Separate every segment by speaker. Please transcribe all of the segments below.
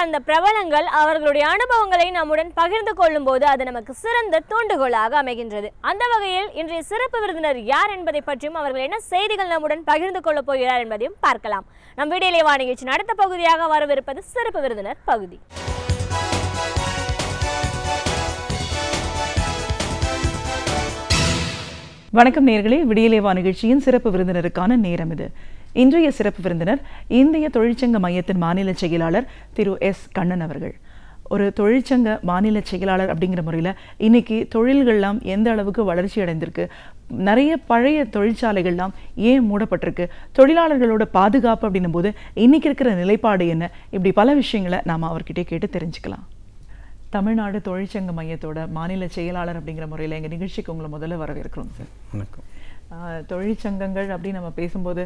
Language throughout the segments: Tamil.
Speaker 1: சார்ந்த பிரபலங்கள் அவர்களுடைய அனுபவங்களை நம்முடன் பகிர்ந்து கொள்ளும் போது அது நமக்கு சிறந்த தூண்டுகோலாக அமைகின்றது. அந்த வகையில் இன்றைய சிறப்பு விருந்தினர் யார் என்பதை பற்றியும் அவர்கள் என்ன செய்திகள் நம்முடன் பகிர்ந்து கொள்ளப் போகிறார் என்பதையும் பார்க்கலாம். நம் வீடியோலே வா நிகழ்ச்சியின் அடுத்த பகுதியாக வரவிருப்பது சிறப்பு விருந்தினர் பகுதி.
Speaker 2: வணக்கம் நேயர்களே, விடியலேவா நிகழ்ச்சியின் சிறப்பு விருந்தினருக்கான நேரம் இது. இன்றைய சிறப்பு விருந்தினர் இந்திய தொழிற்சங்க மையத்தின் மாநில செயலாளர் திரு எஸ் கண்ணன் அவர்கள். ஒரு தொழிற்சங்க மாநில செயலாளர் அப்படிங்கிற முறையில் இன்னைக்கு தொழில்கள்லாம் எந்த அளவுக்கு வளர்ச்சி அடைந்திருக்கு, நிறைய பழைய தொழிற்சாலைகள்லாம் ஏன் மூடப்பட்டிருக்கு, தொழிலாளர்களோட பாதுகாப்பு அப்படின்னும் போது இன்னைக்கு இருக்கிற நிலைப்பாடு என்ன, இப்படி பல விஷயங்களை நாம் அவர்கிட்ட கேட்டு தெரிஞ்சுக்கலாம். தமிழ்நாடு தொழிற்சங்க மையத்தோட மாநில செயலாளர் அப்படிங்கிற முறையில் எங்கள் நிகழ்ச்சிக்கு உங்களை முதல்ல வரவேற்கிறோம் சார்.
Speaker 3: வணக்கம்.
Speaker 2: தொழிற்சங்கங்கள் அப்படின்னு நம்ம பேசும்போது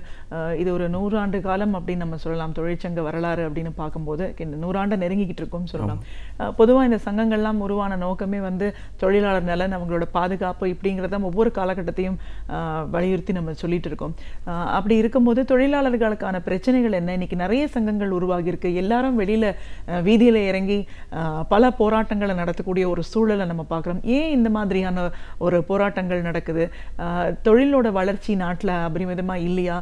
Speaker 2: இது ஒரு 100 ஆண்டு காலம் அப்படின்னு நம்ம சொல்லலாம். தொழிற்சங்க வரலாறு அப்படின்னு பார்க்கும்போது 100 ஆண்டை நெருங்கிக்கிட்டு இருக்கோம்னு சொல்லலாம். பொதுவாக இந்த சங்கங்கள்லாம் உருவான நோக்கமே தொழிலாளர் நலன், அவங்களோட பாதுகாப்பு இப்படிங்கிறத ஒவ்வொரு காலகட்டத்தையும் வலியுறுத்தி நம்ம சொல்லிட்டு இருக்கோம். அப்படி இருக்கும்போது தொழிலாளர்களுக்கான பிரச்சனைகள் என்ன, இன்னைக்கு நிறைய சங்கங்கள் உருவாகி இருக்கு, எல்லாரும் வெளியில வீதியில இறங்கி பல போராட்டங்களை நடத்தக்கூடிய ஒரு சூழலை நம்ம பார்க்குறோம். ஏன் இந்த மாதிரியான ஒரு போராட்டங்கள் நடக்குது? தொழிலோட வளர்ச்சி நாட்டில் அபரிமிதமாக இல்லையா,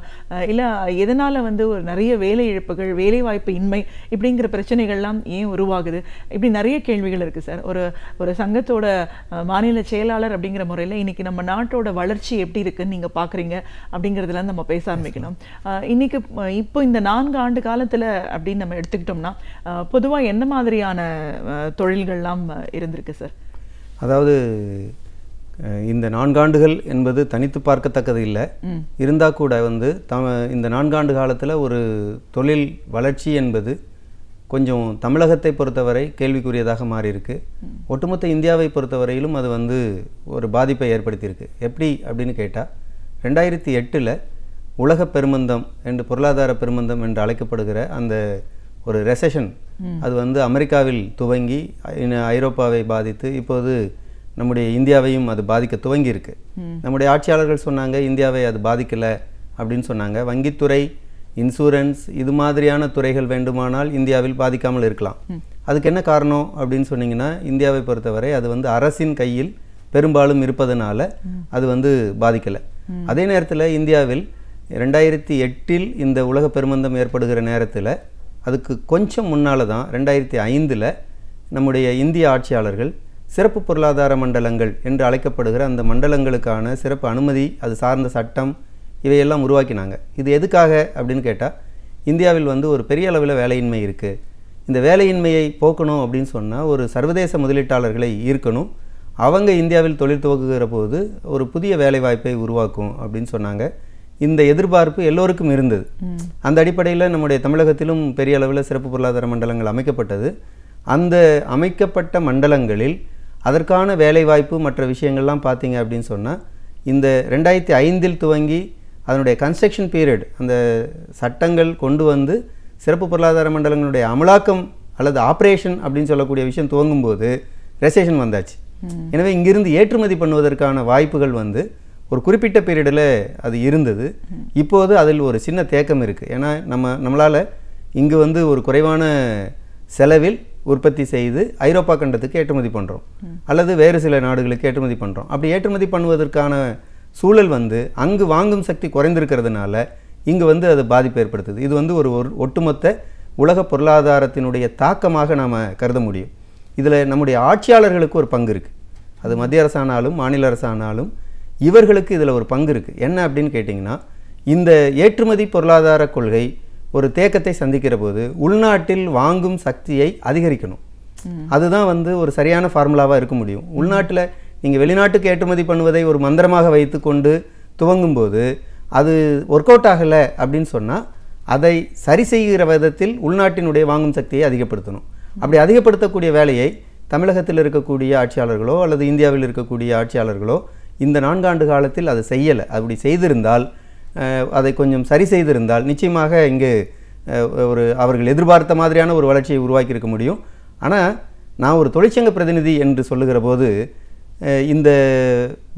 Speaker 2: இல்லை எதனால் ஒரு நிறைய வேலை இழப்புகள், வேலை வாய்ப்பு இன்மை இப்படிங்கிற பிரச்சனைகள்லாம் ஏன் உருவாகுது? இப்படி நிறைய கேள்விகள் இருக்குது சார். ஒரு சங்கத்தோட மாநில செயலாளர் அப்படிங்கிற முறையில் இன்னைக்கு நம்ம நாட்டோட வளர்ச்சி எப்படி இருக்குன்னு நீங்கள் பார்க்குறீங்க அப்படிங்கிறதுலாம் நம்ம பேச ஆரம்பிக்கணும். இன்னைக்கு இப்போ இந்த 4 ஆண்டு காலத்தில் அப்படின்னு நம்ம எடுத்துக்கிட்டோம்னா பொதுவாக எந்த மாதிரியான தொழில்கள்லாம் இருந்திருக்கு சார்?
Speaker 3: அதாவது இந்த 4 ஆண்டுகள் என்பது தனித்து பார்க்கத்தக்கது இல்லை. இருந்தால் கூட இந்த 4 ஆண்டு காலத்தில் ஒரு தொழில் வளர்ச்சி என்பது கொஞ்சம் தமிழகத்தை பொறுத்தவரை கேள்விக்குரியதாக மாறியிருக்கு. ஒட்டுமொத்த இந்தியாவை பொறுத்தவரையிலும் அது ஒரு பாதிப்பை ஏற்படுத்தியிருக்கு. எப்படி அப்படின்னு கேட்டால் 2008 உலக பெருமந்தம் என்று, பொருளாதார பெருமந்தம் என்று அழைக்கப்படுகிற அந்த ஒரு ரெசெஷன் அது அமெரிக்காவில் துவங்கி ஐரோப்பாவை பாதித்து இப்போது நம்முடைய இந்தியாவையும் அது பாதிக்க துவங்கி இருக்கு. நம்முடைய ஆட்சியாளர்கள் சொன்னாங்க இந்தியாவை அது பாதிக்கலை அப்படின்னு சொன்னாங்க. வங்கித்துறை, இன்சூரன்ஸ் இது மாதிரியான துறைகள் வேண்டுமானால் இந்தியாவில் பாதிக்காமல் இருக்கலாம். அதுக்கு என்ன காரணம் அப்படின்னு சொன்னீங்கன்னா, இந்தியாவை பொறுத்தவரை அது அரசின் கையில் பெரும்பாலும் இருப்பதனால அது பாதிக்கலை. அதே நேரத்தில் இந்தியாவில் 2008 இந்த உலக பெருமந்தம் ஏற்படுகிற நேரத்தில் அதுக்கு கொஞ்சம் முன்னால் தான் 2005 நம்முடைய இந்திய ஆட்சியாளர்கள் சிறப்பு பொருளாதார மண்டலங்கள் என்று அழைக்கப்படுகிற அந்த மண்டலங்களுக்கான சிறப்பு அனுமதி, அது சார்ந்த சட்டம் இவையெல்லாம் உருவாக்கினாங்க. இது எதுக்காக அப்படின்னு கேட்டால், இந்தியாவில் ஒரு பெரிய அளவில் வேலையின்மை இருக்குது. இந்த வேலையின்மையை போக்கணும் அப்படின்னு சொன்னால் ஒரு சர்வதேச முதலீட்டாளர்களை ஈர்க்கணும். அவங்க இந்தியாவில் தொழில் துவக்குகிற போது ஒரு புதிய வேலைவாய்ப்பை உருவாக்கும் அப்படின்னு சொன்னாங்க. இந்த எதிர்பார்ப்பு எல்லோருக்கும் இருந்தது. அந்த அடிப்படையில் நம்முடைய தமிழகத்திலும் பெரிய அளவில் சிறப்பு பொருளாதார மண்டலங்கள் அமைக்கப்பட்டது. அந்த அமைக்கப்பட்ட மண்டலங்களில் அதற்கான வேலைவாய்ப்பு மற்ற விஷயங்கள்லாம் பார்த்தீங்க அப்படின்னு சொன்னால், இந்த 2005 துவங்கி அதனுடைய கன்ஸ்ட்ரக்ஷன் பீரியட், அந்த சட்டங்கள் கொண்டு சிறப்பு பொருளாதார மண்டலங்களுடைய அமலாக்கம் அல்லது ஆப்ரேஷன் அப்படின்னு சொல்லக்கூடிய விஷயம் துவங்கும்போது ரெசெஷன் வந்தாச்சு. எனவே இங்கிருந்து ஏற்றுமதி பண்ணுவதற்கான வாய்ப்புகள் ஒரு குறிப்பிட்ட பீரியடில் அது இருந்தது. இப்போது அதில் ஒரு சின்ன தேக்கம் இருக்குது. ஏன்னா நம்மளால் இங்கு ஒரு குறைவான செலவில் உற்பத்தி செய்து ஐரோப்பா கண்டத்துக்கு ஏற்றுமதி பண்ணுறோம், அல்லது வேறு சில நாடுகளுக்கு ஏற்றுமதி பண்ணுறோம். அப்படி ஏற்றுமதி பண்ணுவதற்கான சூழல் அங்கு வாங்கும் சக்தி குறைந்திருக்கிறதுனால இங்கு அது பாதிப்பு ஏற்படுத்துது. இது ஒரு ஒட்டுமொத்த உலக பொருளாதாரத்தினுடைய தாக்கமாக நாம் கருத முடியும். இதில் நம்முடைய ஆட்சியாளர்களுக்கு ஒரு பங்கு இருக்குது. அது மத்திய அரசானாலும் மாநில அரசானாலும் இவர்களுக்கு இதில் ஒரு பங்கு இருக்குது. என்ன அப்படின்னு கேட்டிங்கன்னா, இந்த ஏற்றுமதி பொருளாதார கொள்கை ஒரு தேக்கத்தை சந்திக்கிற போது உள்நாட்டில் வாங்கும் சக்தியை அதிகரிக்கணும். அதுதான் ஒரு சரியான ஃபார்முலாவாக இருக்க முடியும். உள்நாட்டில் நீங்கள் வெளிநாட்டுக்கு ஏற்றுமதி பண்ணுவதை ஒரு மந்திரமாக வைத்து கொண்டு துவங்கும் போது அது ஒர்க் அவுட் ஆகலை அப்படின்னு சொன்னால், அதை சரி செய்கிற விதத்தில் உள்நாட்டினுடைய வாங்கும் சக்தியை அதிகப்படுத்தணும். அப்படி அதிகப்படுத்தக்கூடிய வேலையை தமிழகத்தில் இருக்கக்கூடிய ஆட்சியாளர்களோ அல்லது இந்தியாவில் இருக்கக்கூடிய ஆட்சியாளர்களோ இந்த 4 ஆண்டு காலத்தில் அதை செய்யலை. அப்படி செய்திருந்தால், அதை கொஞ்சம் சரி செய்திருந்தால் நிச்சயமாக இங்கு அவர்கள் எதிர்பார்த்த மாதிரியான ஒரு வளர்ச்சியை உருவாக்கியிருக்க முடியும். ஆனால் நான் ஒரு தொழிற்சங்க பிரதிநிதி என்று சொல்லுகிற போது இந்த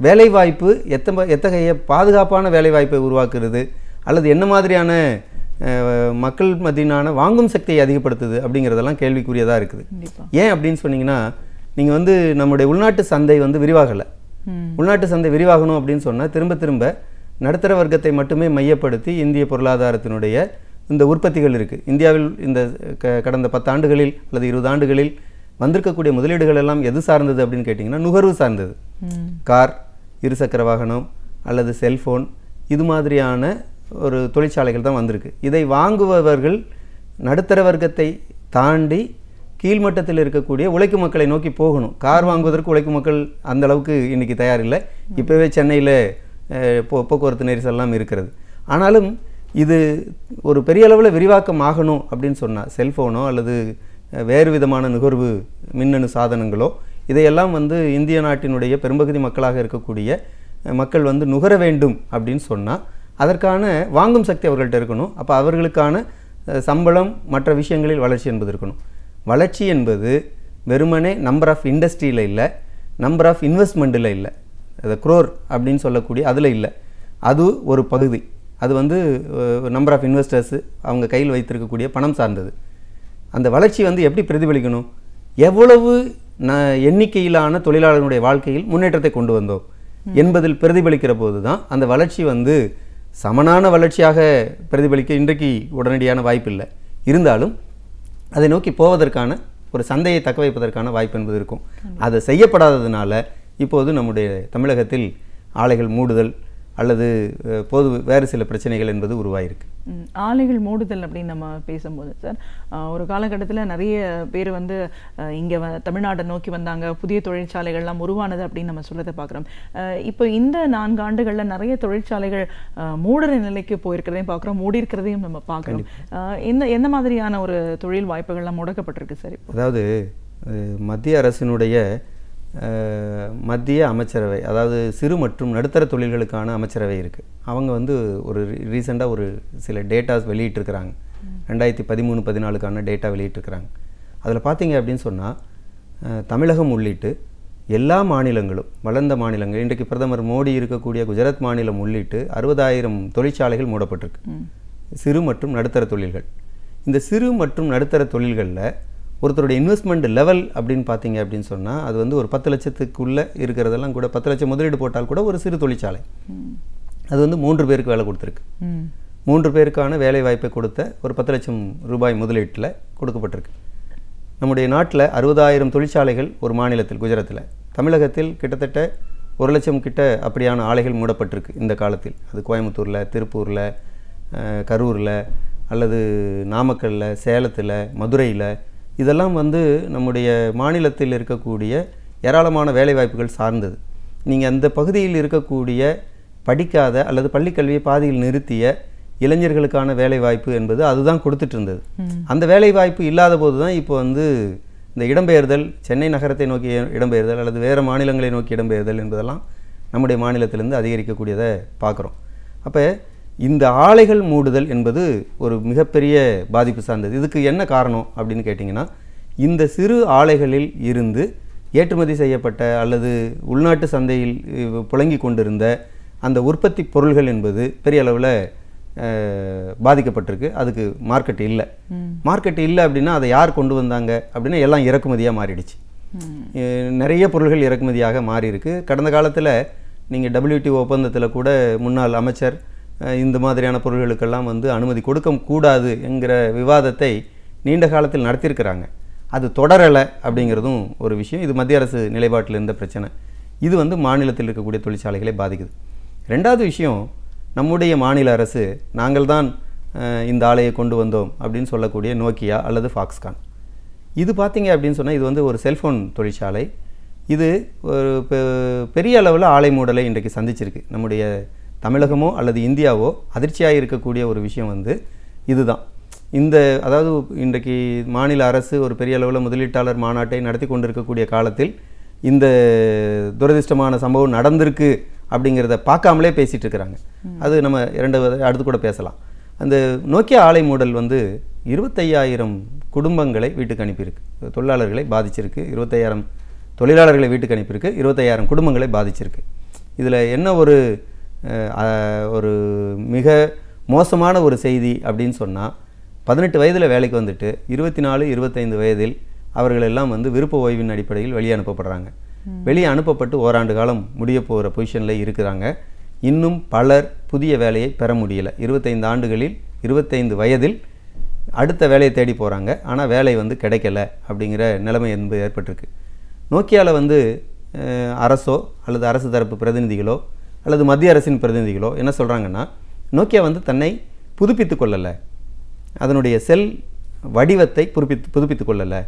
Speaker 3: வேலைவாய்ப்பு எத்தகைய பாதுகாப்பான வேலைவாய்ப்பை உருவாக்குறது, அல்லது என்ன மாதிரியான மக்கள் மத்தியிலான வாங்கும் சக்தியை அதிகப்படுத்துது அப்படிங்கிறதெல்லாம் கேள்விக்குரியதாக இருக்குது. ஏன் அப்படின்னு சொன்னீங்கன்னா, நீங்கள் வந்து நம்முடைய உள்நாட்டு சந்தை வந்து விரிவாகலை. உள்நாட்டு சந்தை விரிவாகணும் அப்படின்னு சொன்னால் திரும்ப திரும்ப நடுத்தர வர்க்கத்தை மட்டுமே மையப்படுத்தி இந்திய பொருளாதாரத்தினுடைய இந்த உற்பத்திகள் இருக்குது. இந்தியாவில் இந்த கடந்த 10 ஆண்டுகளில் அல்லது 20 ஆண்டுகளில் வந்திருக்கக்கூடிய முதலீடுகள் எல்லாம் எது சார்ந்தது அப்படின்னு கேட்டிங்கன்னா நுகர்வு சார்ந்தது. கார், இருசக்கர வாகனம் அல்லது செல்ஃபோன், இது மாதிரியான ஒரு தொழிற்சாலைகள் தான் வந்திருக்கு. இதை வாங்குபவர்கள் நடுத்தர வர்க்கத்தை தாண்டி கீழ்மட்டத்தில் இருக்கக்கூடிய உழைக்கும் மக்களை நோக்கி போகணும். கார் வாங்குவதற்கு உழைக்கும் மக்கள் அந்த அளவுக்கு இன்றைக்கி தயாரில்லை. இப்போவே சென்னையில் போக்குவரத்து நெரிசல்லாம் இருக்கிறது. ஆனாலும் இது ஒரு பெரிய அளவில் விரிவாக்கம் ஆகணும் அப்படின்னு சொன்னால் செல்ஃபோனோ அல்லது வேறு விதமான நுகர்வு மின்னணு சாதனங்களோ இதையெல்லாம் வந்து இந்திய நாட்டினுடைய பெரும்பகுதி மக்களாக இருக்கக்கூடிய மக்கள் வந்து நுகர வேண்டும் அப்படின்னு சொன்னால் அதற்கான வாங்கும் சக்தி அவர்கள்ட்ட இருக்கணும். அப்போ அவர்களுக்கான சம்பளம் மற்ற விஷயங்களில் வளர்ச்சி என்பது இருக்கணும். வளர்ச்சி என்பது வெறுமனே நம்பர் ஆஃப் இண்டஸ்ட்ரியில் இல்லை, நம்பர் ஆஃப் இன்வெஸ்ட்மெண்ட்டில் இல்லை, அது குரோர் அப்படின்னு சொல்லக்கூடிய அதில் இல்லை. அது ஒரு பகுதி. அது வந்து நம்பர் ஆஃப் இன்வெஸ்டர்ஸு அவங்க கையில் வைத்திருக்கக்கூடிய பணம் சார்ந்தது. அந்த வளர்ச்சி வந்து எப்படி பிரதிபலிக்கணும்? எவ்வளவு எண்ணிக்கையிலான தொழிலாளர்களுடைய வாழ்க்கையில் முன்னேற்றத்தை கொண்டு வந்தோம் என்பதில் பிரதிபலிக்கிற போது தான் அந்த வளர்ச்சி வந்து சமனான வளர்ச்சியாக பிரதிபலிக்க இன்றைக்கு உடனடியான வாய்ப்பு இல்லை. இருந்தாலும் அதை நோக்கி போவதற்கான ஒரு சந்தையை தக்க வைப்பதற்கான வாய்ப்பு என்பது இருக்கும். அது செய்யப்படாததுனால இப்போது நம்முடைய தமிழகத்தில் ஆலைகள் மூடுதல் அல்லது பொது வேறு சில பிரச்சனைகள் என்பது உருவாயிருக்கு.
Speaker 2: ஆலைகள் மூடுதல் அப்படின்னு நம்ம பேசும்போது சார், ஒரு காலகட்டத்தில் நிறைய பேர் வந்து இங்கே தமிழ்நாட்டை நோக்கி வந்தாங்க, புதிய தொழிற்சாலைகள்லாம் உருவானது அப்படின்னு நம்ம சொல்லதை பார்க்குறோம். இப்போ இந்த 4 ஆண்டுகளில் நிறைய தொழிற்சாலைகள் மூடுற நிலைக்கு போயிருக்கிறதையும் பார்க்குறோம், மூடி இருக்கிறதையும் நம்ம பார்க்குறோம். எந்த மாதிரியான ஒரு தொழில் வாய்ப்புகள்லாம் முடக்கப்பட்டிருக்கு சார்?
Speaker 3: அதாவது மத்திய அரசினுடைய மத்திய அமைச்சரவை, அதாவது சிறு மற்றும் நடுத்தர தொழில்களுக்கான அமைச்சரவை இருக்குது. அவங்க வந்து ஒரு ரீசெண்டாக ஒரு சில டேட்டாஸ் வெளியிட்டிருக்கிறாங்க. 2013-14 டேட்டா வெளியிட்டிருக்கிறாங்க. அதில் பார்த்தீங்க அப்படின்னு சொன்னால் தமிழகம் உள்ளிட்டு எல்லா மாநிலங்களும், வளர்ந்த மாநிலங்கள், இன்றைக்கு பிரதமர் மோடி இருக்கக்கூடிய குஜராத் மாநிலம் உள்ளிட்டு 60,000 தொழிற்சாலைகள் மூடப்பட்டிருக்கு. சிறு மற்றும் நடுத்தர தொழில்கள். இந்த சிறு மற்றும் நடுத்தர தொழில்களில் ஒருத்தருடைய இன்வெஸ்ட்மெண்ட் லெவல் அப்படின்னு பார்த்தீங்க அப்படின்னு சொன்னால் அது வந்து ஒரு 10 லட்சத்துக்குள்ளே இருக்கிறதெல்லாம் கூட 10 லட்சம் முதலீடு போட்டால் கூட ஒரு சிறு தொழிற்சாலை. அது வந்து 3 பேருக்கு வேலை கொடுத்துருக்கு. 3 பேருக்கான வேலை வாய்ப்பை கொடுத்த ஒரு 10 லட்சம் ரூபாய் முதலீட்டில் கொடுக்கப்பட்டிருக்கு. நம்முடைய நாட்டில் 60,000 தொழிற்சாலைகள் ஒரு மாநிலத்தில், குஜராத்தில். தமிழகத்தில் கிட்டத்தட்ட 1 லட்சம் கிட்ட அப்படியான ஆலைகள் மூடப்பட்டிருக்கு இந்த காலத்தில். அது கோயம்புத்தூரில், திருப்பூரில், கரூரில் அல்லது நாமக்கல்லில், சேலத்தில், மதுரையில், இதெல்லாம் வந்து நம்முடைய மாநிலத்தில் இருக்கக்கூடிய ஏராளமான வேலைவாய்ப்புகள் சார்ந்தது. நீங்கள் அந்த பகுதியில் இருக்கக்கூடிய படிக்காத அல்லது பள்ளிக்கல்வியை பாதியில் நிறுத்திய இளைஞர்களுக்கான வேலைவாய்ப்பு என்பது அதுதான் கொடுத்துட்டு இருந்தது. அந்த வேலைவாய்ப்பு இல்லாத போது தான் இப்போ வந்து இந்த இடம்பெயர்தல், சென்னை நகரத்தை நோக்கி இடம்பெயர்தல் அல்லது வேறு மாநிலங்களை நோக்கி இடம்பெயர்தல் என்பதெல்லாம் நம்முடைய மாநிலத்திலிருந்து அதிகரிக்கக்கூடியதை பார்க்குறோம். அப்போ இந்த ஆலைகள் மூடுதல் என்பது ஒரு மிகப்பெரிய பாதிப்பு சார்ந்தது. இதுக்கு என்ன காரணம் அப்படின்னு கேட்டிங்கன்னா, இந்த சிறு ஆலைகளில் இருந்து ஏற்றுமதி செய்யப்பட்ட அல்லது உள்நாட்டு சந்தையில் புழங்கி கொண்டிருந்த அந்த உற்பத்தி பொருள்கள் என்பது பெரிய அளவில் பாதிக்கப்பட்டிருக்கு. அதுக்கு மார்க்கெட் இல்லை. மார்க்கெட் இல்லை அப்படின்னா அதை யார் கொண்டு வந்தாங்க அப்படின்னா எல்லாம் இறக்குமதியாக மாறிடுச்சு. நிறைய பொருள்கள் இறக்குமதியாக மாறி இருக்கு. கடந்த காலத்தில் நீங்கள் WTO ஒப்பந்தத்தில் கூட முன்னாள் அமைச்சர் இந்த மாதிரியான பொருள்களுக்கெல்லாம் வந்து அனுமதி கொடுக்க கூடாது என்கிற விவாதத்தை நீண்ட காலத்தில் நடத்தியிருக்கிறாங்க. அது தொடரலை அப்படிங்கிறதும் ஒரு விஷயம். இது மத்திய அரசு நிலைப்பாட்டில் இருந்த பிரச்சனை. இது வந்து மாநிலத்தில் இருக்கக்கூடிய தொழிற்சாலைகளை பாதிக்குது. ரெண்டாவது விஷயம், நம்முடைய மாநில அரசு நாங்கள் தான் இந்த ஆலையை கொண்டு வந்தோம் அப்படின்னு சொல்லக்கூடிய நோக்கியா அல்லது ஃபாக்ஸ்கான், இது பார்த்தீங்க அப்படின்னு சொன்னால் இது வந்து ஒரு செல்ஃபோன் தொழிற்சாலை. இது ஒரு பெரிய அளவில் ஆலை மூடலை இன்றைக்கு சந்திச்சிருக்கு. நம்முடைய தமிழகமோ அல்லது இந்தியாவோ அதிர்ச்சியாக இருக்கக்கூடிய ஒரு விஷயம் வந்து இதுதான். அதாவது இன்றைக்கு மாநில அரசு ஒரு பெரிய அளவில் முதலீட்டாளர் மாநாட்டை நடத்தி கொண்டிருக்கக்கூடிய காலத்தில் இந்த துரதிர்ஷ்டமான சம்பவம் நடந்திருக்கு அப்படிங்கிறத பார்க்காமலே பேசிகிட்டு இருக்கிறாங்க. அது நம்ம அடுத்து கூட பேசலாம். அந்த நோக்கியா ஆலை மூடல் வந்து 25,000 குடும்பங்களை வீட்டுக்கு அனுப்பியிருக்கு, தொழிலாளர்களை பாதிச்சிருக்கு. 25,000 தொழிலாளர்களை வீட்டுக்கு அனுப்பியிருக்கு, 25,000 குடும்பங்களை பாதிச்சிருக்கு. இதில் என்ன ஒரு மிக மோசமான ஒரு செய்தி அப்படின்னு சொன்னால் 18 வயதில் வேலைக்கு வந்துட்டு 24-25 வயதில் அவர்கள் எல்லாம் வந்து விருப்ப ஓய்வின் அடிப்படையில் வெளியே அனுப்பப்படுறாங்க. வெளியே அனுப்பப்பட்டு ஓராண்டு காலம் முடிய போகிற பொசிஷனில் இருக்கிறாங்க. இன்னும் பலர் புதிய வேலையை பெற முடியல. 25 ஆண்டுகளில் 25 வயதில் அடுத்த வேலையை தேடி போகிறாங்க. ஆனால் வேலை வந்து கிடைக்கல அப்படிங்கிற நிலைமை என்பது ஏற்பட்டிருக்கு. நோக்கியாவில் வந்து அரசோ அல்லது அரசு தரப்பு பிரதிநிதிகளோ அல்லது மத்திய அரசின் பிரதிநிதிகளோ என்ன சொல்கிறாங்கன்னா, நோக்கியா வந்து தன்னை புதுப்பித்து கொள்ளலை, அதனுடைய செல் வடிவத்தை புதுப்பித்து கொள்ளலை,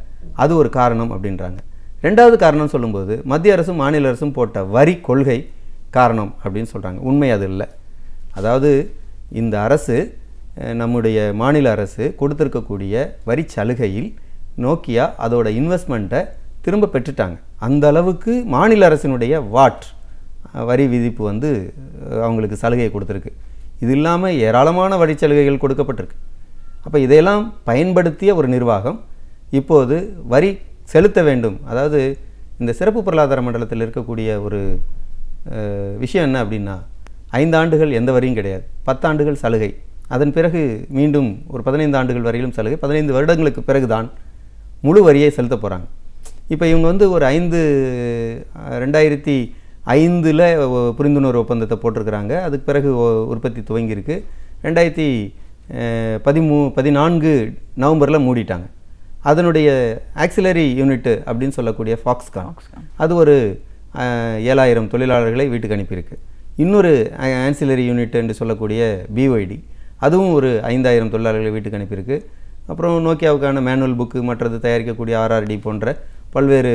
Speaker 3: அது ஒரு காரணம் அப்படின்றாங்க. ரெண்டாவது காரணம் சொல்லும்போது மத்திய அரசும் மாநில அரசும் போட்ட வரி கொள்கை காரணம் அப்படின்னு சொல்கிறாங்க. உண்மை அது இல்லை. அதாவது இந்த அரசு, நம்முடைய மாநில அரசு கொடுத்துருக்கக்கூடிய வரி சலுகையில் நோக்கியா அதோட இன்வெஸ்ட்மெண்ட்டை திரும்ப பெற்றுட்டாங்க. அந்த அளவுக்கு மாநில அரசினுடைய வரி விதிப்பு வந்து அவங்களுக்கு சலுகையை கொடுத்துருக்கு. இது இல்லாமல் ஏராளமான வரி சலுகைகள் கொடுக்கப்பட்டிருக்கு. அப்போ இதையெல்லாம் பயன்படுத்திய ஒரு நிர்வாகம் இப்போது வரி செலுத்த வேண்டும். அதாவது இந்த சிறப்பு பொருளாதார மண்டலத்தில் இருக்கக்கூடிய ஒரு விஷயம் என்ன அப்படின்னா, 5 ஆண்டுகள் எந்த வரியும் கிடையாது, 10 ஆண்டுகள் சலுகை, அதன் பிறகு மீண்டும் ஒரு 15 ஆண்டுகள் வரையிலும் சலுகை, 15 வருடங்களுக்கு பிறகு தான் முழு வரியை செலுத்த போகிறாங்க. இப்போ இவங்க வந்து ஒரு 2005 புரிந்துணர்வு ஒப்பந்தத்தை போட்டிருக்கிறாங்க. அதுக்கு பிறகு உற்பத்தி துவங்கியிருக்கு. 2014 நவம்பரில் மூடிட்டாங்க. அதனுடைய ஆக்சிலரி யூனிட்டு அப்படின்னு சொல்லக்கூடிய ஃபாக்ஸ்கான், அது ஒரு 7000 தொழிலாளர்களை வீட்டுக்கு அனுப்பியிருக்கு. இன்னொரு ஆன்சிலரி யூனிட் என்று சொல்லக்கூடிய பிஒய்டி, அதுவும் ஒரு 5000 தொழிலாளர்களை வீட்டுக்கு அனுப்பியிருக்கு. அப்புறம் நோக்கியாவுக்கான மேனுவல் புக்கு மற்றது தயாரிக்கக்கூடிய ஆர்ஆர்டி போன்ற பல்வேறு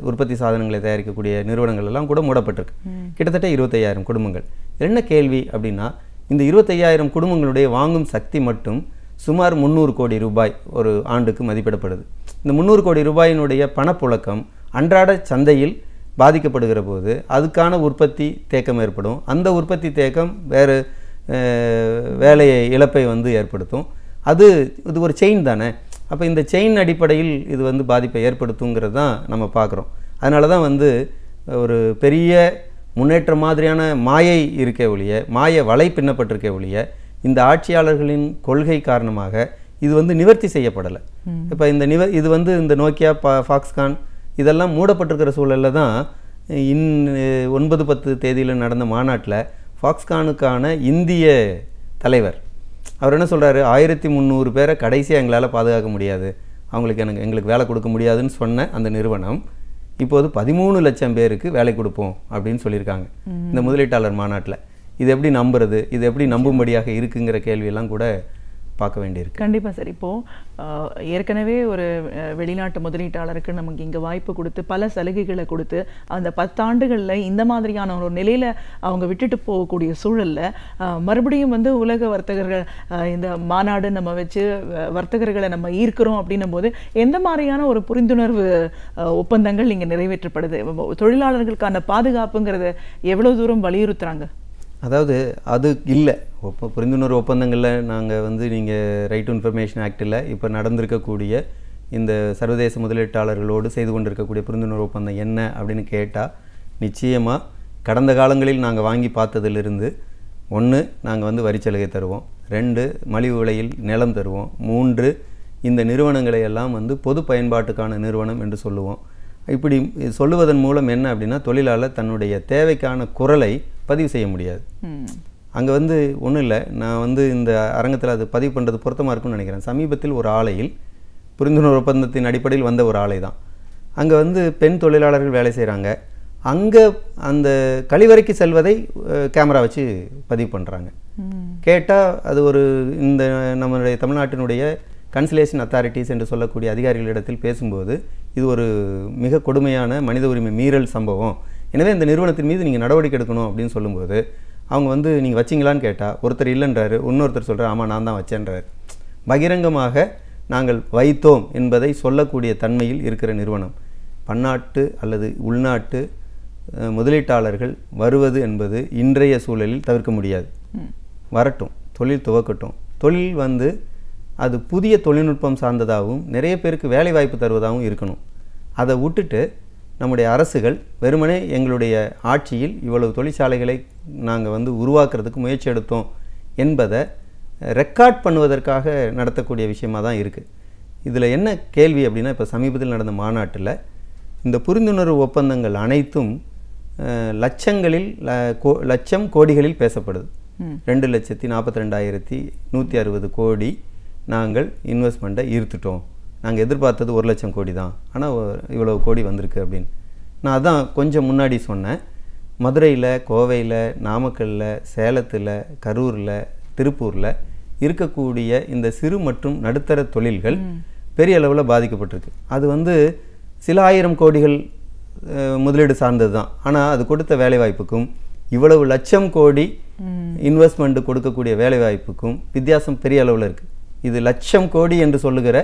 Speaker 3: உற்பத்தி சாதனங்களை தயாரிக்கக்கூடிய நிறுவனங்கள் எல்லாம் கூட மூடப்பட்டிருக்கு. கிட்டத்தட்ட 25,000 குடும்பங்கள். என்ன கேள்வி அப்படின்னா, இந்த 25,000 குடும்பங்களுடைய வாங்கும் சக்தி மட்டும் சுமார் 300 கோடி ரூபாய் ஒரு ஆண்டுக்கு மதிப்பிடப்படுது. இந்த 300 கோடி ரூபாயினுடைய பணப்புழக்கம் அன்றாட சந்தையில் பாதிக்கப்படுகிற போது அதுக்கான உற்பத்தி தேக்கம் ஏற்படும். அந்த உற்பத்தி தேக்கம் வேறு வேலையை இழப்பை வந்து ஏற்படுத்தும். இது ஒரு செயின் தானே. அப்போ இந்த செயின் அடிப்படையில் இது வந்து பாதிப்பை ஏற்படுத்துங்கிறது தான் நம்ம பார்க்குறோம். அதனால தான் வந்து ஒரு பெரிய முன்னேற்ற மாதிரியான மாயை இருக்கே ஒழிய, மாய வலை பின்னப்பட்டிருக்கே ஒழிய, இந்த ஆட்சியாளர்களின் கொள்கை காரணமாக இது வந்து நிவர்த்தி செய்யப்படலை. இப்போ இது வந்து இந்த நோக்கியா, ஃபாக்ஸ்கான் இதெல்லாம் மூடப்பட்டிருக்கிற சூழலில் தான் 9-10 தேதியில் நடந்த மாநாட்டில் ஃபாக்ஸ்கானுக்கான இந்திய தலைவர் அவர் என்ன சொல்கிறாரு, 1300 பேரை கடைசியாக எங்களால் பாதுகாக்க முடியாது, எங்களுக்கு வேலை கொடுக்க முடியாதுன்னு சொன்ன அந்த நிறுவனம் இப்போது 13 லட்சம் பேருக்கு வேலை கொடுப்போம் அப்படின்னு சொல்லியிருக்காங்க இந்த முதலீட்டாளர் மாநாட்டில். இது எப்படி நம்புறது, இது எப்படி நம்பும்படியாக இருக்குங்கிற கேள்வியெல்லாம் கூட பார்க்க வேண்டியிருக்கு.
Speaker 2: கண்டிப்பாக சார். இப்போது ஏற்கனவே ஒரு வெளிநாட்டு முதலீட்டாளருக்கு நமக்கு இங்கே வாய்ப்பு கொடுத்து பல சலுகைகளை கொடுத்து அந்த 10 ஆண்டுகளில் இந்த மாதிரியான ஒரு நிலையில் அவங்க விட்டுட்டு போகக்கூடிய சூழலில் மறுபடியும் வந்து உலக வர்த்தகர்கள் இந்த மாநாடு நம்ம வச்சு வர்த்தகர்களை நம்ம ஈர்க்கிறோம் அப்படின்னும் போது எந்த மாதிரியான ஒரு புரிந்துணர்வு ஒப்பந்தங்கள் இங்கே நிறைவேற்றப்படுது? தொழிலாளர்களுக்கான பாதுகாப்புங்கிறத எவ்வளோ தூரம் வலியுறுத்துறாங்க?
Speaker 3: அதாவது அது இல்லை. புரிந்துணர்வு ஒப்பந்தங்களில் நாங்கள் வந்து நீங்கள் ரைட் டு இன்ஃபர்மேஷன் ஆக்டில் இப்போ நடந்திருக்கக்கூடிய இந்த சர்வதேச முதலீட்டாளர்களோடு செய்து கொண்டிருக்கக்கூடிய புரிந்துணர்வு ஒப்பந்தம் என்ன அப்படின்னு கேட்டால், நிச்சயமாக கடந்த காலங்களில் நாங்கள் வாங்கி பார்த்ததிலிருந்து 1 நாங்கள் வந்து வரிச்சலுகை தருவோம், 2 மலிவு விலையில் நிலம் தருவோம், 3 இந்த நிறுவனங்களை எல்லாம் வந்து பொது பயன்பாட்டுக்கான நிறுவனம் என்று சொல்லுவோம். இப்படி சொல்லுவதன் மூலம் என்ன அப்படின்னா, தொழிலாளர் தன்னுடைய தேவைக்கான குரலை பதிவு செய்ய முடியாது. அங்கே வந்து ஒன்றும் இல்லை, நான் வந்து இந்த அரங்கத்தில் அது பதிவு பண்ணுறது பொருத்தமாக இருக்குன்னு நினைக்கிறேன். சமீபத்தில் ஒரு ஆலையில் புரிந்துணர்வு ஒப்பந்தத்தின் அடிப்படையில் வந்த ஒரு ஆலை தான். அங்கே வந்து பெண் தொழிலாளர்கள் வேலை செய்கிறாங்க. அங்கே அந்த கழிவறைக்கு செல்வதை கேமரா வச்சு பதிவு பண்ணுறாங்க. கேட்டால் அது ஒரு இந்த நம்மளுடைய தமிழ்நாட்டினுடைய கன்சலேஷன் அத்தாரிட்டிஸ் என்று சொல்லக்கூடிய அதிகாரிகளிடத்தில் பேசும்போது இது ஒரு மிக கொடுமையான மனித உரிமை மீறல் சம்பவம், எனவே இந்த நிறுவனத்தின் மீது நீங்கள் நடவடிக்கை எடுக்கணும் அப்படின்னு சொல்லும்போது அவங்க வந்து நீங்கள் வச்சிங்களான்னு கேட்டால் ஒருத்தர் இல்லைன்றாரு, இன்னொருத்தர் சொல்கிறார் ஆமாம் நான் தான் வச்சேன்றார். பகிரங்கமாக நாங்கள் வைத்தோம் என்பதை சொல்லக்கூடிய தன்மையில் இருக்கிற நிறுவனம். பன்னாட்டு அல்லது உள்நாட்டு முதலீட்டாளர்கள் வருவது என்பது இன்றைய சூழலில் தவிர்க்க முடியாது. வரட்டும், தொழில் துவக்கட்டும். தொழில் வந்து அது புதிய தொழில்நுட்பம் சார்ந்ததாகவும் நிறைய பேருக்கு வேலை வாய்ப்பு தருவதாகவும் இருக்கணும். அதை விட்டுட்டு நம்முடைய அரசுகள் வெறுமனே எங்களுடைய ஆட்சியில் இவ்வளவு தொழிற்சாலைகளை நாங்கள் வந்து உருவாக்குறதுக்கு முயற்சி எடுத்தோம் என்பதை ரெக்கார்ட் பண்ணுவதற்காக நடத்தக்கூடிய விஷயமாக தான் இருக்குது. இதில் என்ன கேள்வி அப்படின்னா, இப்போ சமீபத்தில் நடந்த மாநாட்டில் இந்த புரிந்துணர்வு ஒப்பந்தங்கள் அனைத்தும் லட்சங்களில் லட்சம் கோடிகளில் பேசப்படுது. 2,42,160 கோடி நாங்கள் இன்வெஸ்ட்மெண்ட்டை ஈர்த்துட்டோம், நாங்கள் எதிர்பார்த்தது 1 லட்சம் கோடி தான், ஆனால் இவ்வளவு கோடி வந்திருக்கு அப்படின்னு. நான் அதான் கொஞ்சம் முன்னாடி சொன்னேன். மதுரையில், கோவையில், நாமக்கல்லில், சேலத்தில், கரூரில், திருப்பூரில் இருக்கக்கூடிய இந்த சிறு மற்றும் நடுத்தர தொழில்கள் பெரிய அளவில் பாதிக்கப்பட்டிருக்கு. அது வந்து சில ஆயிரம் கோடிகள் முதலீடு சார்ந்தது தான். ஆனால் அது கொடுத்த வேலைவாய்ப்புக்கும் இவ்வளவு லட்சம் கோடி இன்வெஸ்ட்மெண்ட் கொடுக்கக்கூடிய வேலைவாய்ப்புக்கும் வித்தியாசம் பெரிய அளவில் இருக்குது. இது லட்சம் கோடி என்று சொல்லுகிற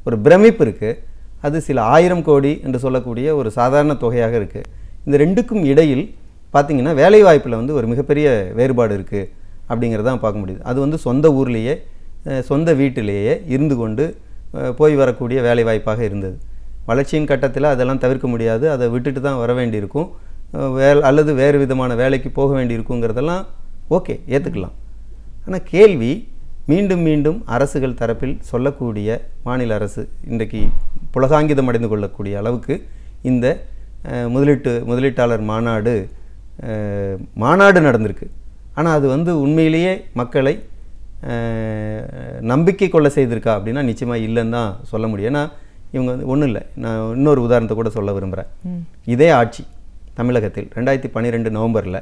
Speaker 3: ஒரு பிரமிப்பு இருக்குது, அது சில ஆயிரம் கோடி என்று சொல்லக்கூடிய ஒரு சாதாரண தொகையாக இருக்குது. இந்த ரெண்டுக்கும் இடையில் பார்த்திங்கன்னா வேலைவாய்ப்பில் வந்து ஒரு மிகப்பெரிய வேறுபாடு இருக்குது அப்படிங்கிறதான் பார்க்க முடியுது. அது வந்து சொந்த ஊர்லேயே சொந்த வீட்டிலேயே இருந்து கொண்டு போய் வரக்கூடிய வேலைவாய்ப்பாக இருந்தது. வளர்ச்சியின் கட்டத்தில் அதெல்லாம் தவிர்க்க முடியாது, அதை விட்டுட்டு தான் வர வேண்டியிருக்கும், அல்லது வேறு விதமான வேலைக்கு போக வேண்டியிருக்குங்கிறதெல்லாம் ஓகே, ஏற்றுக்கலாம். ஆனால் கேள்வி மீண்டும் மீண்டும் அரசுகள் தரப்பில் சொல்லக்கூடிய, மாநில அரசு இன்றைக்கு புலகாங்கிதம் அடைந்து கொள்ளக்கூடிய அளவுக்கு இந்த முதலீட்டாளர் மாநாடு நடந்திருக்கு. ஆனால் அது வந்து உண்மையிலேயே மக்களை நம்பிக்கை கொள்ள செய்திருக்கா அப்படின்னா நிச்சயமாக இல்லைன்னு தான் சொல்ல முடியும். ஏன்னா இவங்க வந்து ஒன்றும் இல்லை. நான் இன்னொரு உதாரணத்தை கூட சொல்ல விரும்புகிறேன். இதே ஆட்சி தமிழகத்தில் 2012 நவம்பரில்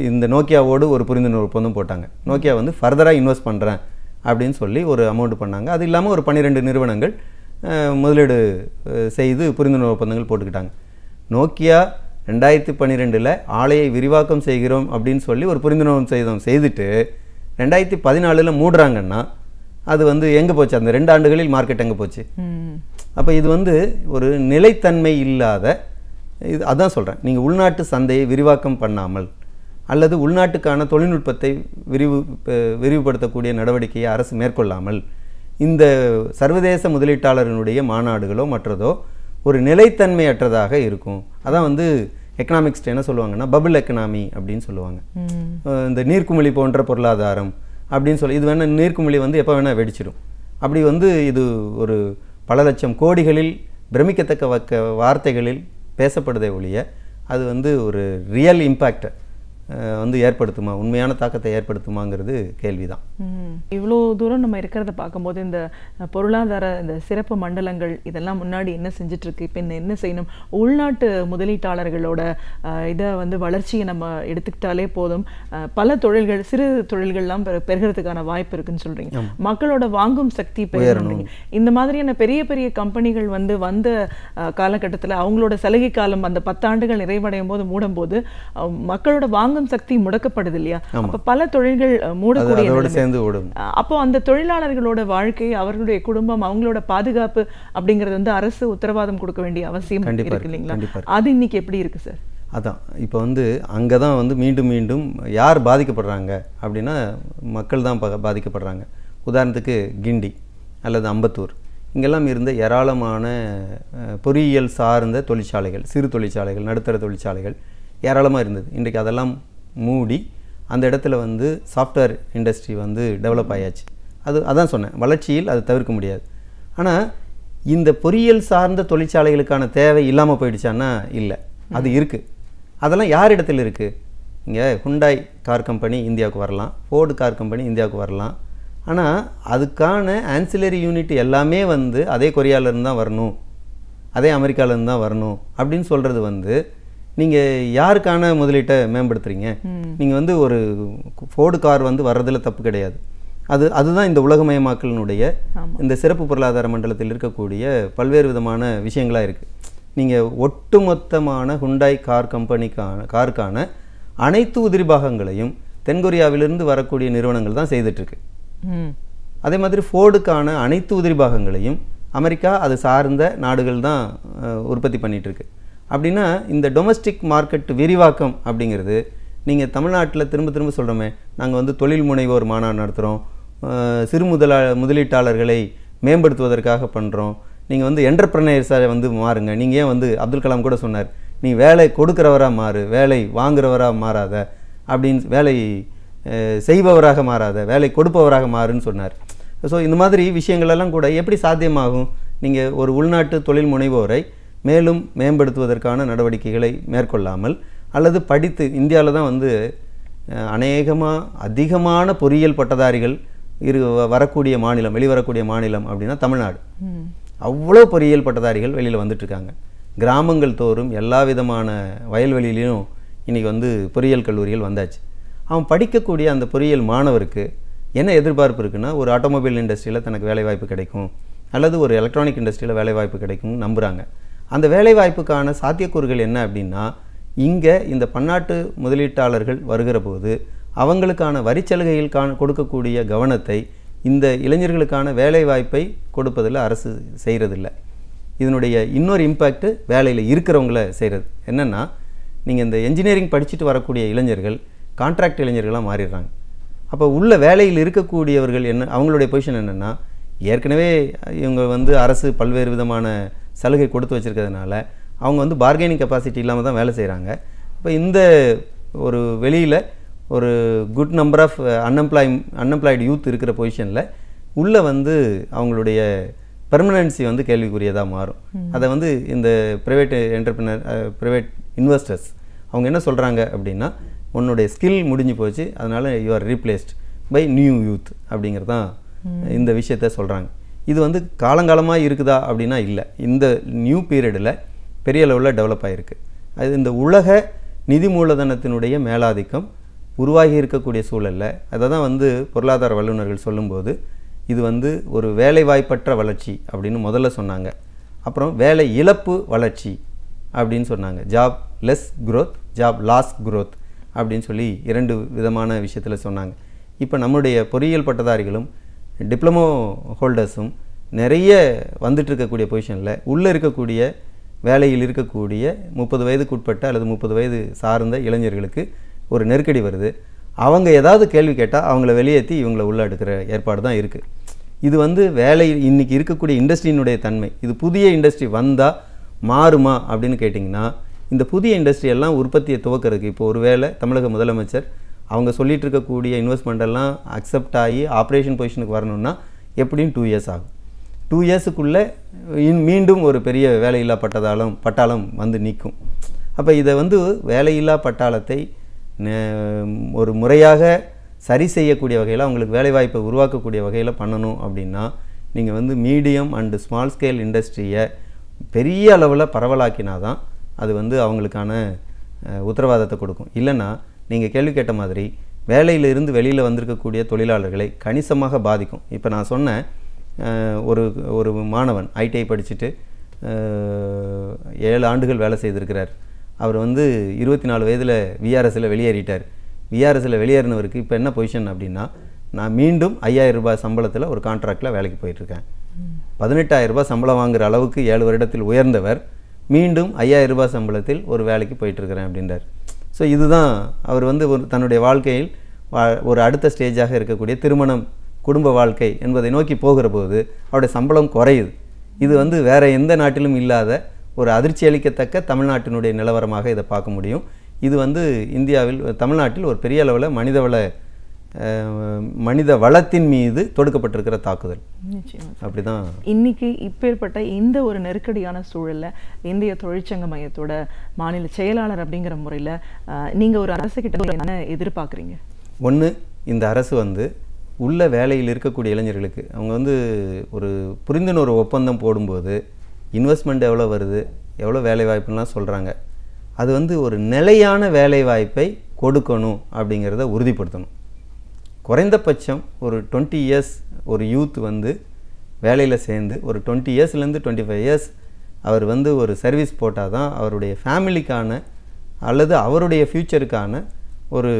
Speaker 3: இந்த நோக்கியாவோடு ஒரு புரிந்துணர்வு ஒப்பந்தம் போட்டாங்க. நோக்கியா வந்து ஃபர்தராக இன்வெஸ்ட் பண்ணுறேன் அப்படின்னு சொல்லி ஒரு அமௌண்ட் பண்ணாங்க. அது இல்லாமல் ஒரு 12 நிறுவனங்கள் முதலீடு செய்து புரிந்துணர்வு ஒப்பந்தங்கள் போட்டுக்கிட்டாங்க. நோக்கியா 2012 ஆலையை விரிவாக்கம் செய்கிறோம் அப்படின்னு சொல்லி ஒரு புரிந்துணர்வு செய்துட்டு 2014 மூடுறாங்கன்னா அது வந்து எங்கே போச்சு? அந்த 2 ஆண்டுகளில் மார்க்கெட் எங்கே போச்சு? அப்போ இது வந்து ஒரு நிலைத்தன்மை இல்லாத இது. அதான் சொல்கிறேன், நீங்கள் உள்நாட்டு சந்தையை விரிவாக்கம் பண்ணாமல் அல்லது உள்நாட்டுக்கான தொழில்நுட்பத்தை விரிவுபடுத்தக்கூடிய நடவடிக்கையை அரசு மேற்கொள்ளாமல் இந்த சர்வதேச முதலீட்டாளர்களுடைய மாநாடுகளோ மற்றதோ ஒரு நிலைத்தன்மையற்றதாக இருக்கும். அதான் வந்து எக்கனாமிக்ஸ் என்ன சொல்லுவாங்கன்னா பபிள் எக்கனாமி அப்படின்னு சொல்லுவாங்க. இந்த நீர்க்குமிழி போன்ற பொருளாதாரம் அப்படின்னு சொல்லி, இது வேணால் நீர்க்குமிழி வந்து எப்போ வேணால் வெடிச்சிடும். அப்படி வந்து இது ஒரு பல லட்சம் கோடிகளில் பிரமிக்கத்தக்க வார்த்தைகளில் பேசப்படுதே ஒழிய அது வந்து ஒரு ரியல் இம்பேக்டை வந்து ஏற்படுத்துமா, உண்மையான தாக்கத்தை ஏற்படுத்துமாங்கிறது கேள்விதான்.
Speaker 2: இவ்வளோ தூரம் நம்ம இருக்கிறத பார்க்கும்போது இந்த பொருளாதார இந்த சிறப்பு மண்டலங்கள் இதெல்லாம் முன்னாடி என்ன செஞ்சிட்ருக்கு, இப்போ என்ன செய்யணும்? உள்நாட்டு முதலீட்டாளர்களோட இதை வந்து வளர்ச்சியை நம்ம எடுத்துக்கிட்டாலே போதும், பல தொழில்கள், சிறு தொழில்கள்லாம் பெருகிறதுக்கான வாய்ப்பு இருக்குன்னு சொல்கிறீங்க. மக்களோட வாங்கும் சக்தி பெறணும். இந்த மாதிரியான பெரிய பெரிய கம்பெனிகள் வந்து வந்த காலகட்டத்தில் அவங்களோட சலுகை காலம் அந்த 10 ஆண்டுகள் நிறைவடையும் போது மூடும் போது மக்களோட வாங்கும் சக்தி முடக்கப்படுது இல்லையா? அப்ப பல தொழில்கள் மூடக்கூடிய, அப்போ அந்த தொழிலாளர்களோட வாழ்க்கை, அவர்களுடைய குடும்பம், அவங்களோட பாதுகாப்பு அப்படிங்கிறது வந்து அரசு உத்தரவாதம் கொடுக்க வேண்டிய அவசியம் இருக்கு இல்லைங்களா? அது இன்னைக்கு எப்படி இருக்கு சார்?
Speaker 3: அதான் இப்போ வந்து அங்கே தான் வந்து மீண்டும் மீண்டும் யார் பாதிக்கப்படுறாங்க அப்படின்னா மக்கள் தான் பாதிக்கப்படுறாங்க. உதாரணத்துக்கு கிண்டி அல்லது அம்பத்தூர், இங்கெல்லாம் இருந்த ஏராளமான பொறியியல் சார்ந்த தொழிற்சாலைகள், சிறு தொழிற்சாலைகள், நடுத்தர தொழிற்சாலைகள் ஏராளமாக இருந்தது. இன்றைக்கு அதெல்லாம் மூடி அந்த இடத்துல வந்து சாஃப்ட்வேர் இண்டஸ்ட்ரி வந்து டெவலப் ஆயாச்சு. அதான் சொன்னேன், வளர்ச்சியில் அது தவிர்க்க முடியாது. ஆனால் இந்த பொறியியல் சார்ந்த தொழிற்சாலைகளுக்கான தேவை இல்லாமல் போயிடுச்சான்னா இல்லை, அது இருக்குது. அதெல்லாம் யார் இடத்துல இருக்குது? இங்கே ஹுண்டாய் கார் கம்பெனி இந்தியாவுக்கு வரலாம், ஃபோர்டு கார் கம்பெனி இந்தியாவுக்கு வரலாம். ஆனால் அதுக்கான ஆன்சிலரி யூனிட் எல்லாமே வந்து அதே கொரியாவிலேருந்து தான் வரணும், அதே அமெரிக்காவிலேருந்து தான் வரணும் அப்படின்னு சொல்கிறது வந்து நீங்கள் யாருக்கான முதலீட்டை மேம்படுத்துகிறீங்க? நீங்கள் வந்து ஒரு ஃபோர்டு கார் வந்து வர்றதில் தப்பு கிடையாது. அதுதான் இந்த உலகமயமாக்கலினுடைய இந்த சிறப்பு பொருளாதார மண்டலத்தில் இருக்கக்கூடிய பல்வேறு விதமான விஷயங்களாக இருக்குது. நீங்கள் ஒட்டுமொத்தமான ஹுண்டாய் காருக்கான அனைத்து உதிரி பாகங்களையும் தென்கொரியாவிலிருந்து வரக்கூடிய நிறுவனங்கள் தான் செய்துட்ருக்கு. அதே மாதிரி ஃபோர்டுக்கான அனைத்து உதிரி பாகங்களையும் அமெரிக்கா அது சார்ந்த நாடுகள் தான் உற்பத்தி பண்ணிகிட்ருக்கு. அப்படின்னா இந்த டொமஸ்டிக் மார்க்கெட் விரிவாக்கம் அப்படிங்கிறது, நீங்கள் தமிழ்நாட்டில் திரும்ப திரும்ப சொல்கிறோமே, நாங்கள் வந்து தொழில் முனைவோர் மாநாடு நடத்துகிறோம், சிறு முதலீட்டாளர்களை மேம்படுத்துவதற்காக பண்ணுறோம், நீங்கள் வந்து என்டர்பிரனர்ஸாக வந்து மாறுங்க. நீங்கள் ஏன் வந்து அப்துல் கலாம் கூட சொன்னார், நீ வேலை கொடுக்குறவராக மாறு, வேலை வாங்குறவராக மாறாத அப்படின்னு, வேலை செய்பவராக மாறாத, வேலை கொடுப்பவராக மாறுன்னு சொன்னார். ஸோ இந்த மாதிரி விஷயங்களெல்லாம் கூட எப்படி சாத்தியமாகும்? நீங்கள் ஒரு உள்நாட்டு தொழில் முனைவோரை மேலும் மேம்படுத்துவதற்கான நடவடிக்கைகளை மேற்கொள்ளாமல், அல்லது படித்து இந்தியாவில் தான் வந்து அதிகமான பொறியியல் பட்டதாரிகள் வரக்கூடிய மாநிலம், வெளிவரக்கூடிய மாநிலம் அப்படின்னா தமிழ்நாடு. அவ்வளோ பொறியியல் பட்டதாரிகள் வெளியில் வந்துட்டுருக்காங்க. கிராமங்கள் தோறும் எல்லா விதமான வயல்வெளியிலையும் இன்றைக்கி வந்து பொறியியல் கல்லூரிகள் வந்தாச்சு. அவன் படிக்கக்கூடிய அந்த பொறியியல் மாணவருக்கு என்ன எதிர்பார்ப்பு இருக்குன்னா, ஒரு ஆட்டோமொபைல் இண்டஸ்ட்ரியில் தனக்கு வேலைவாய்ப்பு கிடைக்கும், அல்லது ஒரு எலக்ட்ரானிக் இண்டஸ்ட்ரியில் வேலைவாய்ப்பு கிடைக்கும்னு நம்புகிறாங்க. அந்த வேலைவாய்ப்புக்கான சாத்தியக்கூறுகள் என்ன அப்படின்னா, இங்கே இந்த பன்னாட்டு முதலீட்டாளர்கள் வருகிற போது அவங்களுக்கான வரிச்சலுகையில் கொடுக்கக்கூடிய கவனத்தை இந்த இளைஞர்களுக்கான வேலைவாய்ப்பை கொடுப்பதில் அரசு செய்கிறதில்லை. இதனுடைய இன்னொரு இம்பேக்ட் வேலையில் இருக்கிறவங்கள செய்கிறது என்னென்னா, நீங்கள் இந்த என்ஜினியரிங் படிச்சுட்டு வரக்கூடிய இளைஞர்கள் கான்ட்ராக்ட் இளைஞர்களாக மாறிடுறாங்க. அப்போ உள்ள வேலையில் இருக்கக்கூடியவர்கள் அவங்களுடைய பொசிஷன் என்னென்னா, ஏற்கனவே இவங்க வந்து அரசு பல்வேறு விதமான சலுகை கொடுத்து வச்சுருக்கிறதுனால அவங்க வந்து பார்கெனிங் கெப்பாசிட்டி இல்லாமல் தான் வேலை செய்கிறாங்க. இப்போ இந்த ஒரு வெளியில் ஒரு good number of unemployed youth இருக்கிற பொசிஷனில் உள்ளே வந்து அவங்களுடைய பெர்மனன்சி வந்து கேள்விக்குரியதாக மாறும். அதை வந்து இந்த ப்ரைவேட் ப்ரைவேட் இன்வெஸ்டர்ஸ் அவங்க என்ன சொல்கிறாங்க அப்படின்னா, உன்னுடைய ஸ்கில் முடிஞ்சு போச்சு, அதனால் you are replaced by new youth அப்படிங்கிறது தான் இந்த விஷயத்த சொல்கிறாங்க. இது வந்து காலங்காலமாக இருக்குதா அப்படின்னா இல்லை. இந்த நியூ பீரியடில் பெரிய லெவலில் டெவலப் ஆகிருக்கு. அது இந்த உலக நிதி மூலதனத்தினுடைய மேலாதிக்கம் உருவாகி இருக்கக்கூடிய சூழலில் அதை தான் வந்து பொருளாதார வல்லுநர்கள் சொல்லும்போது இது வந்து ஒரு வேலைவாய்ப்பற்ற வளர்ச்சி அப்படின்னு முதல்ல சொன்னாங்க. அப்புறம் வேலை இழப்பு வளர்ச்சி அப்படின்னு சொன்னாங்க. Jobless growth, job loss growth அப்படின்னு சொல்லி 2 விதமான விஷயத்தில் சொன்னாங்க. இப்போ நம்முடைய பொறியியல் பட்டதாரிகளும் டிப்ளமோ ஹோல்டர்ஸும் நிறைய வந்துட்டு இருக்கக்கூடிய பொசிஷனில் உள்ளே இருக்கக்கூடிய வேலையில் இருக்கக்கூடிய 30 வயதுக்கு உட்பட்ட அல்லது 30 வயது சார்ந்த இளைஞர்களுக்கு ஒரு நெருக்கடி வருது. அவங்க ஏதாவது கேள்வி கேட்டால் அவங்கள வெளியேற்றி இவங்களை உள்ள எடுக்கிற ஏற்பாடு தான் இருக்குது. இது வந்து வேலை இன்றைக்கி இருக்கக்கூடிய இண்டஸ்ட்ரியினுடைய தன்மை. இது புதிய இண்டஸ்ட்ரி வந்தால் மாறுமா அப்படின்னு கேட்டிங்கன்னா, இந்த புதிய இண்டஸ்ட்ரியெல்லாம் உற்பத்தியை துவக்கிறதுக்கு இப்போ ஒருவேளை தமிழக முதலமைச்சர் அவங்க சொல்லிகிட்டு இருக்கக்கூடிய இன்வெஸ்ட்மெண்ட்டெல்லாம் அக்செப்ட் ஆகி ஆப்ரேஷன் பொசிஷனுக்கு வரணும்னா எப்படியும் 2 இயர்ஸ் ஆகும். 2 இயர்ஸுக்குள்ளே மீண்டும் ஒரு பெரிய வேலையில்லா பட்டாளம் வந்து நிற்கும். அப்போ இதை வந்து வேலையில்லா பட்டாளத்தை ஒரு முறையாக சரி செய்யக்கூடிய வகையில், அவங்களுக்கு வேலைவாய்ப்பை உருவாக்கக்கூடிய வகையில் பண்ணணும் அப்படின்னா, நீங்கள் வந்து மீடியம் அண்டு ஸ்மால் ஸ்கேல் இண்டஸ்ட்ரியை பெரிய அளவில் பரவலாக்கினா தான் அது வந்து அவங்களுக்கான உத்தரவாதத்தை கொடுக்கும். இல்லைன்னா நீங்கள் கேள்வி கேட்ட மாதிரி வேலையிலிருந்து வெளியில் வந்திருக்கக்கூடிய தொழிலாளர்களை கணிசமாக பாதிக்கும். இப்போ நான் சொன்னேன், ஒரு மாணவன் ஐடிஐ படிச்சுட்டு 7 ஆண்டுகள் வேலை செய்திருக்கிறார். அவர் வந்து 24 வயதில் விஆர்எஸில் வெளியேறிட்டார். விஆர்எஸில் வெளியேறினவருக்கு இப்போ என்ன பொசிஷன் அப்படின்னா, நான் மீண்டும் 5000 ரூபாய் சம்பளத்தில் ஒரு கான்ட்ராக்டில் வேலைக்கு போயிட்டுருக்கேன். 18,000 ரூபாய் சம்பளம் வாங்குகிற அளவுக்கு 7 வருடத்தில் உயர்ந்தவர் மீண்டும் 5000 ரூபாய் சம்பளத்தில் ஒரு வேலைக்கு போயிட்டுருக்கிறேன் அப்படின்றார். ஸோ இதுதான் அவர் வந்து தன்னுடைய வாழ்க்கையில் ஒரு அடுத்த ஸ்டேஜாக இருக்கக்கூடிய திருமணம், குடும்ப வாழ்க்கை என்பதை நோக்கி போகிற போது அவருடைய சம்பளம் குறையுது. இது வந்து வேறு எந்த நாட்டிலும் இல்லாத ஒரு அதிர்ச்சி அளிக்கத்தக்க தமிழ்நாட்டினுடைய நிலவரமாக இதை பார்க்க முடியும். இது வந்து இந்தியாவில், தமிழ்நாட்டில் ஒரு பெரிய அளவில் மனித வளத்தின் மீது தொடுக்கப்பட்டிருக்கிற தாக்குதல். அப்படி தான்
Speaker 2: இன்னைக்கு இப்பேற்பட்ட இந்த ஒரு நெருக்கடியான சூழலில் இந்திய தொழிற்சங்க மையத்தோட மாநில செயலாளர் அப்படிங்கிற முறையில் நீங்கள் ஒரு அரசுக்கிட்ட என்ன எதிர்பார்க்குறீங்க?
Speaker 3: ஒன்று, இந்த அரசு வந்து உள்ள வேலையில் இருக்கக்கூடிய இளைஞர்களுக்கு அவங்க வந்து ஒரு புரிந்துணர்வு ஒப்பந்தம் போடும்போது இன்வெஸ்ட்மெண்ட் எவ்வளோ வருது, எவ்வளோ வேலைவாய்ப்புலாம் சொல்கிறாங்க, அது வந்து ஒரு நிலையான வேலைவாய்ப்பை கொடுக்கணும் அப்படிங்கிறத உறுதிப்படுத்தணும். குறைந்தபட்சம் ஒரு 20 இயர்ஸ் ஒரு யூத் வந்து வேலையில் சேர்ந்து ஒரு 20 இயர்ஸ்லேருந்து 25 இயர்ஸ் அவர் வந்து ஒரு சர்வீஸ் போட்டால் தான் அவருடைய ஃபேமிலிக்கான அல்லது அவருடைய ஃப்யூச்சருக்கான ஒரு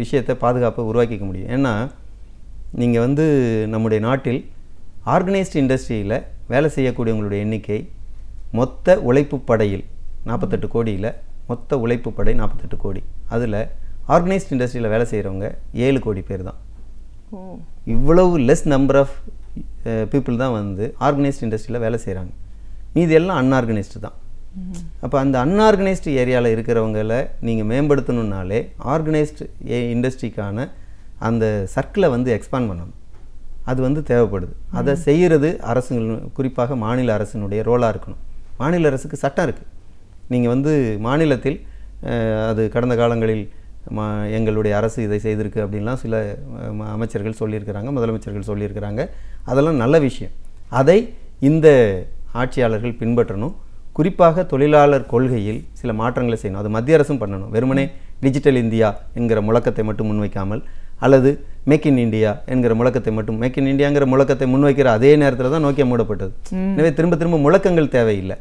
Speaker 3: விஷயத்தை பாதுகாப்பை உருவாக்கிக்க முடியும். ஏன்னா நீங்கள் வந்து நம்முடைய நாட்டில் ஆர்கனைஸ்டு இண்டஸ்ட்ரியில் வேலை செய்யக்கூடியவங்களுடைய எண்ணிக்கை மொத்த உழைப்பு படையில் 48 கோடியில் மொத்த உழைப்பு படை 48 கோடி. அதில் ஆர்கனைஸ்ட் இண்டஸ்ட்ரியில் வேலை செய்கிறவங்க 7 கோடி பேர் தான். இவ்வளவு லெஸ் நம்பர் ஆஃப் பீப்புள் தான் வந்து ஆர்கனைஸ்ட் இண்டஸ்ட்ரியில் வேலை செய்கிறாங்க. மீதி எல்லாம் அன்ஆர்கனைஸ்டு தான். அப்போ அந்த அன்ஆர்கனைஸ்டு ஏரியாவில் இருக்கிறவங்களை நீங்கள் மேம்படுத்தணுன்னாலே ஆர்கனைஸ்டு இண்டஸ்ட்ரிக்கான அந்த சர்க்கிளை வந்து எக்ஸ்பாண்ட் பண்ணணும். அது வந்து தேவைப்படுது. அதை செய்கிறது அரசுகள், குறிப்பாக மாநில அரசினுடைய ரோலாக இருக்கணும். மாநில அரசுக்கு சட்டம் இருக்குது. நீங்கள் வந்து மாநிலத்தில் அது கடந்த காலங்களில் எங்களுடைய அரசு இதை செய்திருக்கு அப்படின்லாம் சில அமைச்சர்கள் சொல்லியிருக்கிறாங்க, முதலமைச்சர்கள் சொல்லியிருக்கிறாங்க. அதெல்லாம் நல்ல விஷயம். அதை இந்த ஆட்சியாளர்கள் பின்பற்றணும். குறிப்பாக தொழிலாளர் கொள்கையில் சில மாற்றங்களை செய்யணும். அது மத்திய அரசும் பண்ணணும். வெறுமனே டிஜிட்டல் இந்தியா என்கிற முழக்கத்தை மட்டும் முன்வைக்காமல், அல்லது மேக் இன் இந்தியா என்கிற முழக்கத்தை மட்டும், மேக் இன் இந்தியாங்கிற முழக்கத்தை முன்வைக்கிற அதே நேரத்தில் தான் நோக்கியா மூடப்பட்டது. எனவே திரும்ப திரும்ப முழக்கங்கள் தேவையில்லை.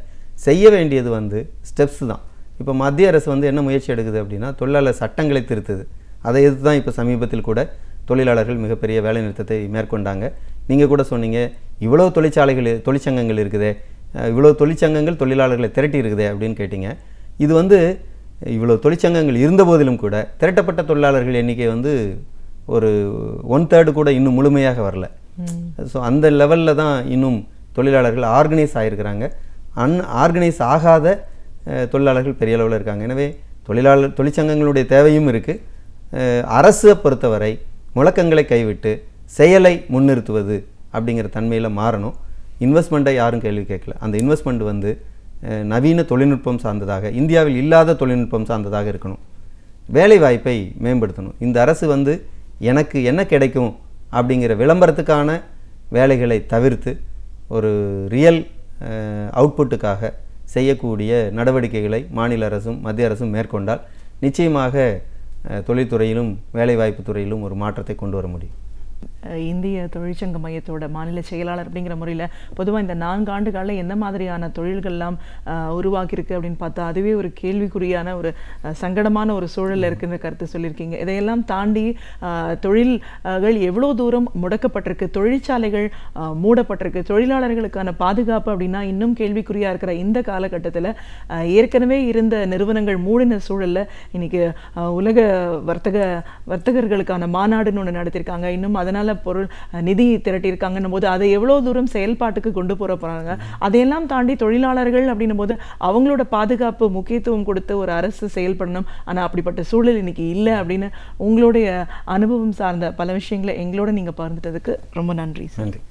Speaker 3: செய்ய வேண்டியது வந்து ஸ்டெப்ஸ் தான். இப்போ மத்திய அரசு வந்து என்ன முயற்சி எடுக்குது அப்படின்னா, தொழிலாளர் சட்டங்களை திருத்துது. அதை எதிர்த்து தான் இப்போ சமீபத்தில் கூட தொழிலாளர்கள் மிகப்பெரிய வேலை நிறுத்தத்தை மேற்கொண்டாங்க. நீங்கள் கூட சொன்னீங்க, இவ்வளோ தொழிற்சங்கங்கள் இருக்குதே, இவ்வளோ தொழிற்சங்கங்கள் தொழிலாளர்களை திரட்டி இருக்குதே அப்படின்னு கேட்டிங்க. இது வந்து இவ்வளோ தொழிற்சங்கங்கள் இருந்த போதிலும் கூட திரட்டப்பட்ட தொழிலாளர்கள் எண்ணிக்கை வந்து ஒரு 1/3 கூட இன்னும் முழுமையாக வரல. ஸோ அந்த லெவலில் தான் இன்னும் தொழிலாளர்கள் ஆர்கனைஸ் ஆகிருக்கிறாங்க. ஆர்கனைஸ் ஆகாத தொழிலாளர்கள் பெரிய அளவில் இருக்காங்க. எனவே தொழிற்சங்கங்களுடைய தேவையும் இருக்குது. அரசை பொறுத்தவரை முழக்கங்களை கைவிட்டு செயலை முன்னிறுத்துவது அப்படிங்கிற தன்மையில் மாறணும். இன்வெஸ்ட்மெண்ட்டை யாரும் கேள்வி கேட்கல. அந்த இன்வெஸ்ட்மெண்ட் வந்து நவீன தொழில்நுட்பம் சார்ந்ததாக, இந்தியாவில் இல்லாத தொழில்நுட்பம் சார்ந்ததாக இருக்கணும். வேலை வாய்ப்பை மேம்படுத்தணும். இந்த அரசு வந்து எனக்கு என்ன கிடைக்கும் அப்படிங்கிற விளம்பரத்துக்கான வேலைகளை தவிர்த்து ஒரு ரியல் அவுட்புட்டுக்காக செய்யக்கூடிய நடவடிக்கைகளை மாநில அரசும் மத்திய அரசும் மேற்கொண்டால் நிச்சயமாக தொழில்துறையிலும் வேலைவாய்ப்பு துறையிலும் ஒரு மாற்றத்தை கொண்டு வர முடியும்.
Speaker 2: இந்திய தொழிற்சங்க மையத்தோட மாநில செயலாளர் அப்படிங்கிற முறையில் பொதுவாக இந்த 4 ஆண்டுகளில் எந்த மாதிரியான தொழில்கள்லாம் உருவாக்கியிருக்கு அப்படின்னு பார்த்தா அதுவே ஒரு கேள்விக்குறியான ஒரு சங்கடமான ஒரு சூழலில் இருக்குன்ற கருத்து சொல்லியிருக்கீங்க. இதையெல்லாம் தாண்டி தொழில்கள் எவ்வளோ தூரம் முடக்கப்பட்டிருக்கு, தொழிற்சாலைகள் மூடப்பட்டிருக்கு, தொழிலாளர்களுக்கான பாதுகாப்பு அப்படின்னா இன்னும் கேள்விக்குறியாக இருக்கிற இந்த காலகட்டத்தில் ஏற்கனவே இருந்த நிறுவனங்கள் மூடின சூழலில் இன்னைக்கு உலக வர்த்தகர்களுக்கான மாநாடுன்னு ஒன்று நடத்தியிருக்காங்க. இன்னும் அதனால் பொருள் நிதி திரட்டியிருக்காங்கன்னும் போது அதை எவ்வளோ தூரம் செயல்பாட்டுக்கு கொண்டு போகிறாங்க. அதையெல்லாம் தாண்டி தொழிலாளர்கள் அப்படின்னும் போது அவங்களோட பாதுகாப்பு முக்கியத்துவம் கொடுத்து ஒரு அரசு செயல்படணும். ஆனால் அப்படிப்பட்ட சூழல் இன்னைக்கு இல்லை அப்படின்னு உங்களுடைய அனுபவம் சார்ந்த பல விஷயங்களை எங்களோட நீங்கள் பகிர்ந்துட்டதுக்கு ரொம்ப நன்றி.
Speaker 3: நன்றி.